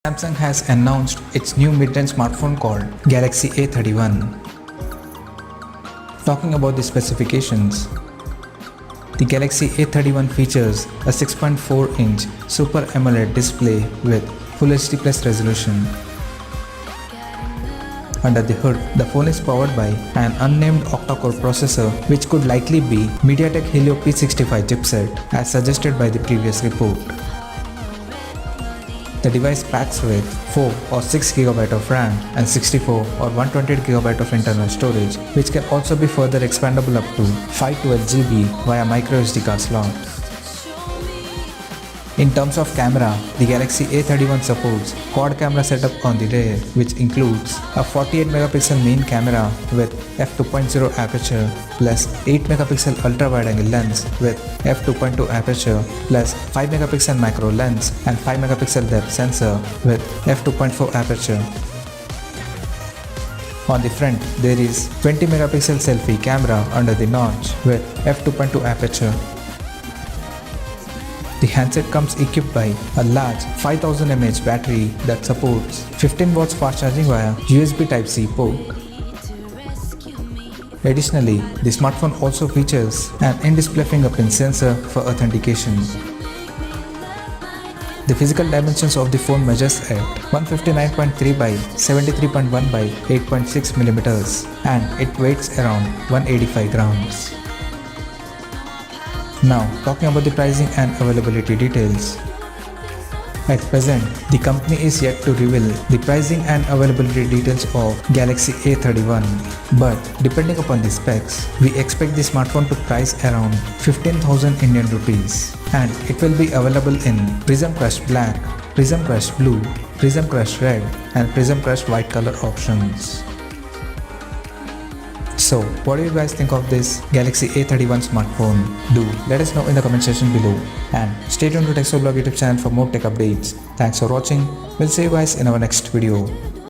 Samsung has announced its new mid-range smartphone called Galaxy A31. Talking about the specifications, the Galaxy A31 features a 6.4-inch Super AMOLED display with Full HD Plus resolution. Under the hood, the phone is powered by an unnamed octa-core processor which could likely be MediaTek Helio P65 chipset as suggested by the previous report. The device packs with 4 or 6 GB of RAM and 64 or 128 GB of internal storage, which can also be further expandable up to 512 GB via microSD card slot. In terms of camera, the Galaxy A31 supports quad camera setup on the rear, which includes a 48 megapixel main camera with f2.0 aperture plus 8 megapixel ultra-wide angle lens with f2.2 aperture plus 5 megapixel macro lens and 5 megapixel depth sensor with f2.4 aperture. On the front, there is 20 megapixel selfie camera under the notch with f2.2 aperture. The handset comes equipped by a large 5000 mAh battery that supports 15 watts fast charging via USB Type-C port. Additionally, the smartphone also features an In Display Fingerprint Sensor for authentication. The physical dimensions of the phone measures at 159.3 by 73.1 by 8.6 mm and it weighs around 185 grams. Now, talking about the pricing and availability details. At present, the company is yet to reveal the pricing and availability details of Galaxy A31, but depending upon the specs, we expect the smartphone to price around 15,000 Indian rupees and it will be available in Prism Crushed Black, Prism Crushed Blue, Prism Crushed Red and Prism Crushed White color options. So, what do you guys think of this Galaxy A31 smartphone? Do let us know in the comment section below and stay tuned to TechSoulBlog YouTube channel for more tech updates. Thanks for watching. We'll see you guys in our next video.